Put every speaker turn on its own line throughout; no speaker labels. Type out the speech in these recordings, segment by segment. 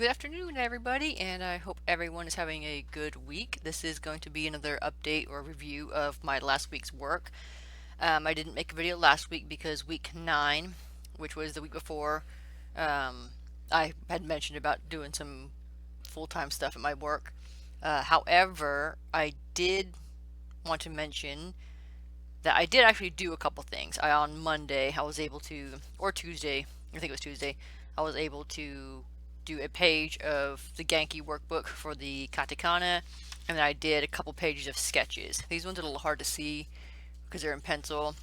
Good afternoon, everybody, and I hope everyone is having a good week. This is going to be another update or review of my last week's work. I didn't make a video last week because week 9, which was the week before, um, I had mentioned about doing some full-time stuff at my work. However, I did want to mention that I did actually do a couple things. On Monday, I was able to, or Tuesday, I think it was Tuesday, I was able to do a page of the Genki workbook for the katakana, and then I did a couple pages of sketches. These ones are a little hard to see because they're in pencil,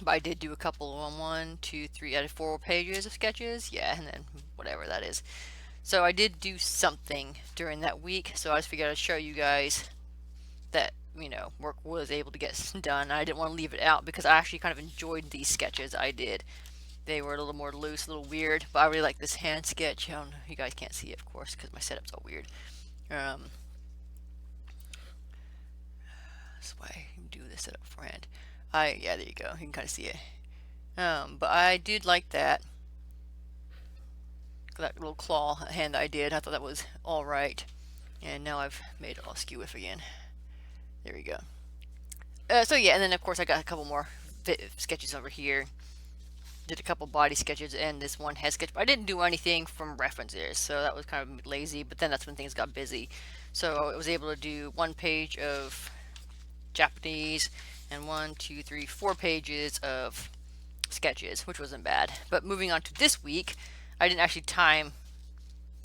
but I did do a couple on 1, 2, 3, out of 4 pages of sketches. Yeah, and then whatever that is. So I did do something during that week, so I just figured I'd show you guys that work was able to get done. I didn't want to leave it out because I actually kind of enjoyed these sketches I did. They were a little more loose, a little weird, but I really like this hand sketch. I don't know, you guys can't see it, of course, because my setup's all weird. That's why you do this setup beforehand. Yeah, there you go. You can kind of see it. But I did like that little claw hand I did. I thought that was all right. And now I've made it all skew if again. There we go. So yeah, and then of course I got a couple more sketches over here. Did a couple body sketches and this one head sketch, but I didn't do anything from references, so that was kind of lazy, but then that's when things got busy. So I was able to do 1 page of Japanese and 1, 2, 3, 4 pages of sketches, which wasn't bad. But moving on to this week, I didn't actually time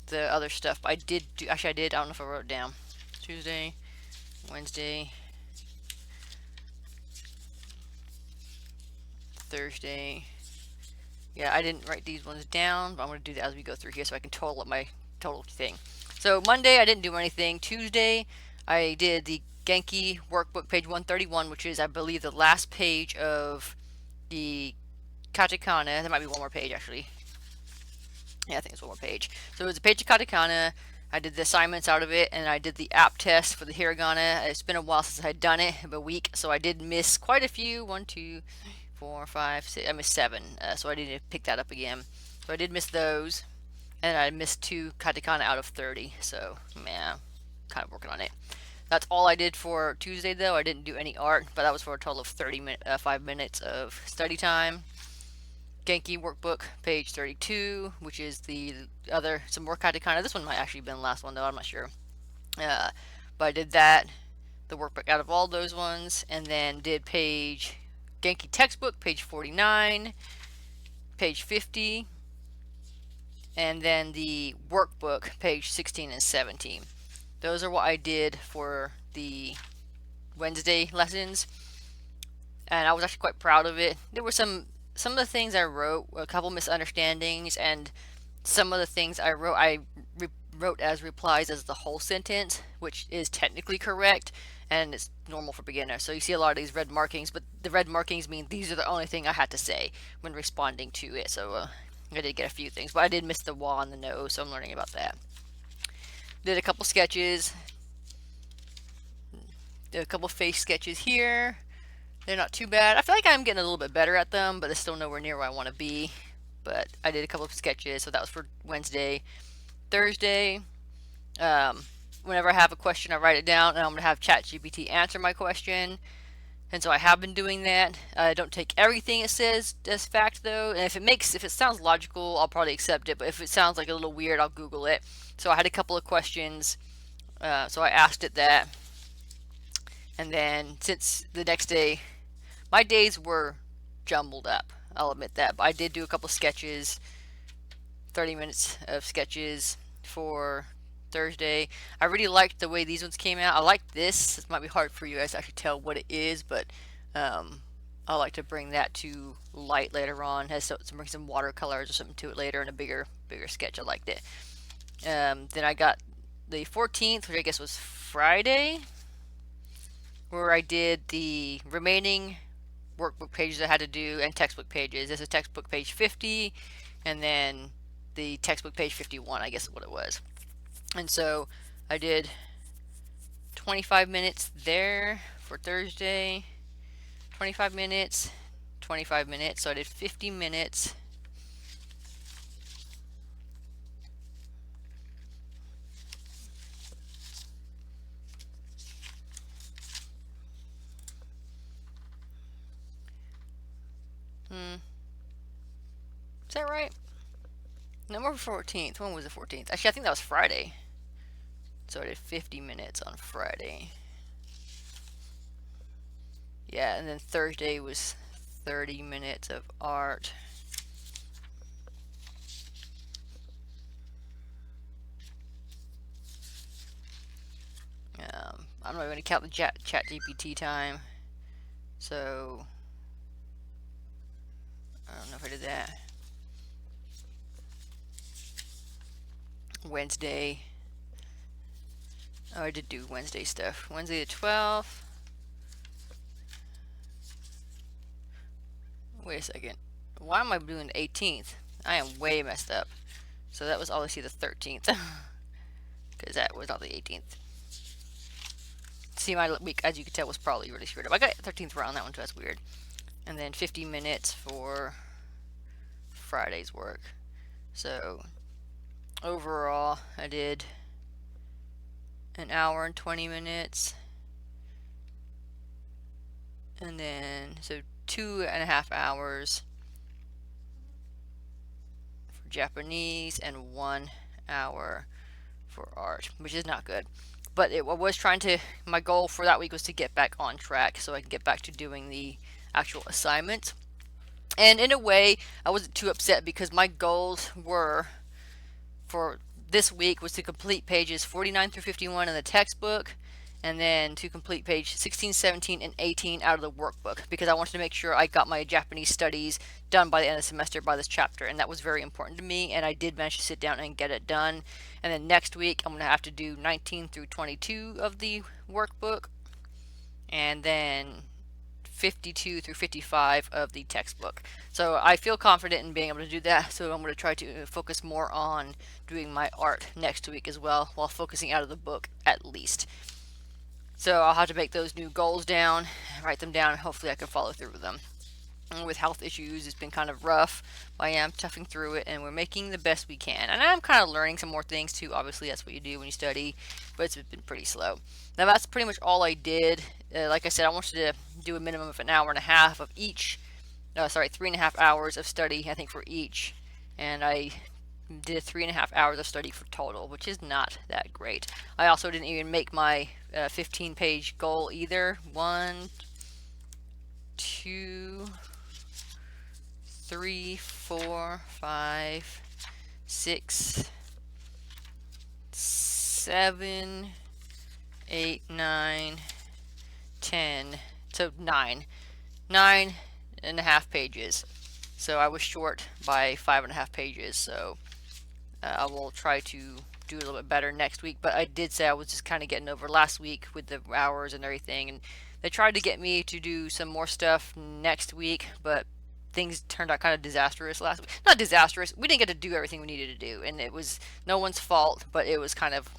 the other stuff, but I did do, actually I did, I don't know if I wrote it down. Tuesday, Wednesday, Thursday. Yeah, I didn't write these ones down, but I'm going to do that as we go through here so I can total up my total thing. So Monday, I didn't do anything. Tuesday, I did the Genki workbook, page 131, which is, I believe, the last page of the katakana. There might be one more page, actually. Yeah, I think it's one more page. So it was a page of katakana. I did the assignments out of it, and I did the app test for the hiragana. It's been a while since I had done it, a week, so I did miss quite a few. 1, 2, 4, 5, 6. I missed 7, so I need to pick that up again. So I did miss those, and I missed 2 katakana out of 30. So man, kind of working on it. That's all I did for Tuesday, though. I didn't do any art, but that was for a total of 5 minutes of study time. Genki workbook, page 32, which is the other, some more katakana. This one might actually have been the last one, though, I'm not sure. But I did that, the workbook out of all those ones, and then did page Genki textbook, page 49, page 50, and then the workbook, page 16 and 17. Those are what I did for the Wednesday lessons, and I was actually quite proud of it. There were some of the things I wrote, a couple misunderstandings, and some of the things I wrote as replies as the whole sentence, which is technically correct, and it's normal for beginners. So you see a lot of these red markings, but the red markings mean these are the only thing I had to say when responding to it. So I did get a few things, but I did miss the wa and the no, so I'm learning about that. Did a couple sketches, did a couple face sketches here. They're not too bad. I feel like I'm getting a little bit better at them, but it's still nowhere near where I want to be. But I did a couple of sketches, so that was for Wednesday. Thursday, whenever I have a question, I write it down, and I'm going to have ChatGPT answer my question. And so I have been doing that. I don't take everything it says as fact, though. And if it sounds logical, I'll probably accept it. But if it sounds like a little weird, I'll Google it. So I had a couple of questions, so I asked it that. And then since the next day, my days were jumbled up, I'll admit that, but I did do a couple sketches, 30 minutes of sketches for Thursday. I really liked the way these ones came out. I like this. It might be hard for you guys to actually tell what it is, but I like to bring that to light later on. Has bring some watercolors or something to it later in a bigger sketch. I liked it. Then I got the 14th, which I guess was Friday, where I did the remaining workbook pages I had to do and textbook pages. This is textbook page 50, and then the textbook page 51, I guess is what it was. And so I did 25 minutes there for Thursday, 25 minutes, 25 minutes. So I did 50 minutes. Hmm. Is that right? Number 14th. When was the 14th? Actually, I think that was Friday. So I did 50 minutes on Friday. Yeah, and then Thursday was 30 minutes of art. I'm not going to count the chat GPT time. So, I don't know if I did that. Wednesday. Oh, I did do Wednesday stuff. Wednesday the 12th. Wait a second. Why am I doing the 18th? I am way messed up. So that was obviously the 13th. Because that was not the 18th. See, my week, as you can tell, was probably really screwed up. I got 13th round that one, so that's weird. And then 50 minutes for Friday's work. So overall, I did an hour and 20 minutes. And then, so 2.5 hours for Japanese and 1 hour for art, which is not good. But I was trying to, my goal for that week was to get back on track so I can get back to doing the actual assignments. And in a way, I wasn't too upset because my goals were for this week was to complete pages 49 through 51 in the textbook, and then to complete page 16, 17, and 18 out of the workbook, because I wanted to make sure I got my Japanese studies done by the end of the semester by this chapter, and that was very important to me, and I did manage to sit down and get it done. And then next week I'm going to have to do 19 through 22 of the workbook, and then 52 through 55 of the textbook. So I feel confident in being able to do that, so I'm going to try to focus more on doing my art next week as well, while focusing out of the book at least. So I'll have to make those new goals down, write them down, and hopefully I can follow through with them. And with health issues, it's been kind of rough. I am toughing through it, and we're making the best we can. And I'm kind of learning some more things too. Obviously, that's what you do when you study, but it's been pretty slow. Now that's pretty much all I did. Like I said, I wanted to do a minimum of an hour and a half of each. 3.5 hours of study, I think, for each. And I did 3.5 hours of study for total, which is not that great. I also didn't even make my 15-page goal either. 1, 2, 3, 4, 5, 6, 7, 8, 9, 10. So 9.5 pages. So I was short by 5.5 pages. So I will try to do a little bit better next week. But I did say I was just kind of getting over last week with the hours and everything, and they tried to get me to do some more stuff next week, but things turned out kind of disastrous last week. Not disastrous. We didn't get to do everything we needed to do, and it was no one's fault, but it was kind of,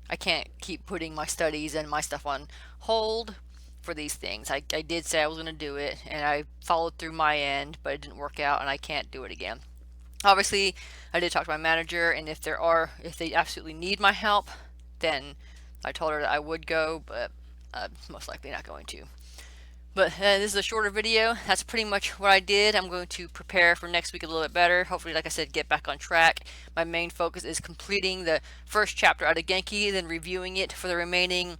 I can't keep putting my studies and my stuff on hold for these things. I did say I was going to do it, and I followed through my end, but it didn't work out, and I can't do it again. Obviously, I did talk to my manager, and if they absolutely need my help, then I told her that I would go, but most likely not going to. But this is a shorter video. That's pretty much what I did. I'm going to prepare for next week a little bit better. Hopefully, like I said, get back on track. My main focus is completing the first chapter out of Genki, then reviewing it for the remaining,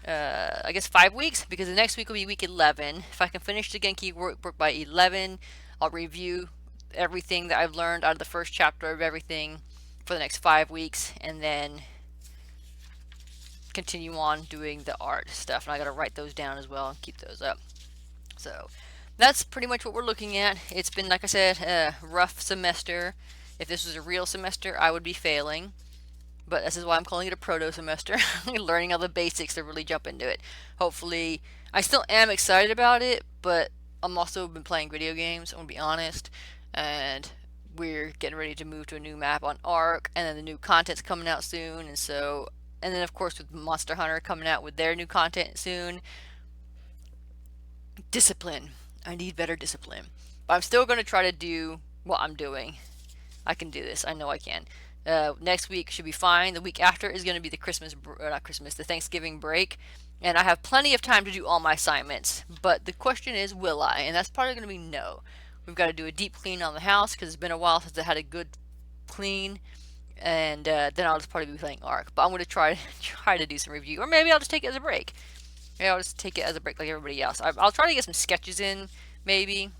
I guess, 5 weeks, because the next week will be week 11. If I can finish the Genki workbook by 11, I'll review everything that I've learned out of the first chapter of everything for the next 5 weeks, and then continue on doing the art stuff. And I got to write those down as well and keep those up. So that's pretty much what we're looking at. It's been, like I said, a rough semester. If this was a real semester, I would be failing. But this is why I'm calling it a proto semester. Learning all the basics to really jump into it. Hopefully, I still am excited about it, but I'm also been playing video games, I'm going to be honest. And we're getting ready to move to a new map on Ark, and then the new content's coming out soon, and then of course with Monster Hunter coming out with their new content soon. Discipline. I need better discipline. But I'm still going to try to do what I'm doing. I can do this. I know I can. Next week should be fine. The week after is going to be the the Thanksgiving break. And I have plenty of time to do all my assignments. But the question is, will I? And that's probably going to be no. We've got to do a deep clean on the house because it's been a while since I had a good clean, and then I'll just probably be playing Ark. But I'm going to try to do some review, or maybe I'll just take it as a break. Maybe I'll just take it as a break like everybody else. I'll try to get some sketches in, maybe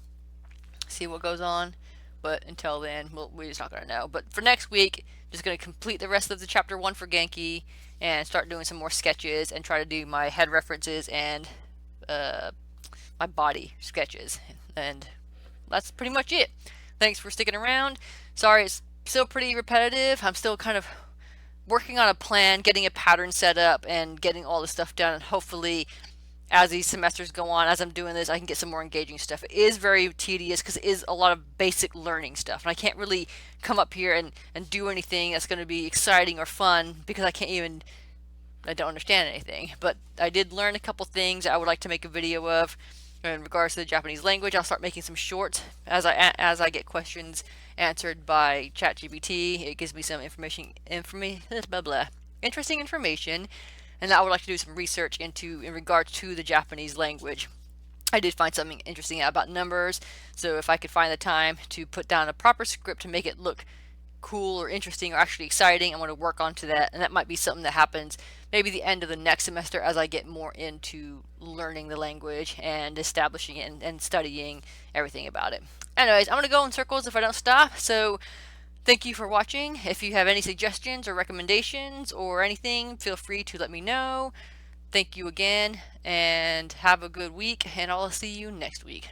see what goes on. But until then, we're just not gonna know. But for next week, just gonna complete the rest of the chapter 1 for Genki and start doing some more sketches and try to do my head references and uh, my body sketches. And that's pretty much it. Thanks for sticking around. Sorry, it's still pretty repetitive. I'm still kind of working on a plan, getting a pattern set up, and getting all the stuff done. And hopefully, as these semesters go on, as I'm doing this, I can get some more engaging stuff. It is very tedious because it is a lot of basic learning stuff. And I can't really come up here and do anything that's going to be exciting or fun because I don't understand anything. But I did learn a couple things I would like to make a video of in regards to the Japanese language. I'll start making some shorts as I get questions answered by ChatGPT. It gives me some blah blah interesting information, and I would like to do some research in regards to the Japanese language. I did find something interesting about numbers, so if I could find the time to put down a proper script to make it look cool or interesting or actually exciting, I want to work onto that, and that might be something that happens maybe the end of the next semester as I get more into learning the language and establishing it and studying everything about it. Anyways, I'm going to go in circles if I don't stop, so thank you for watching. If you have any suggestions or recommendations or anything, feel free to let me know. Thank you again, and have a good week, and I'll see you next week.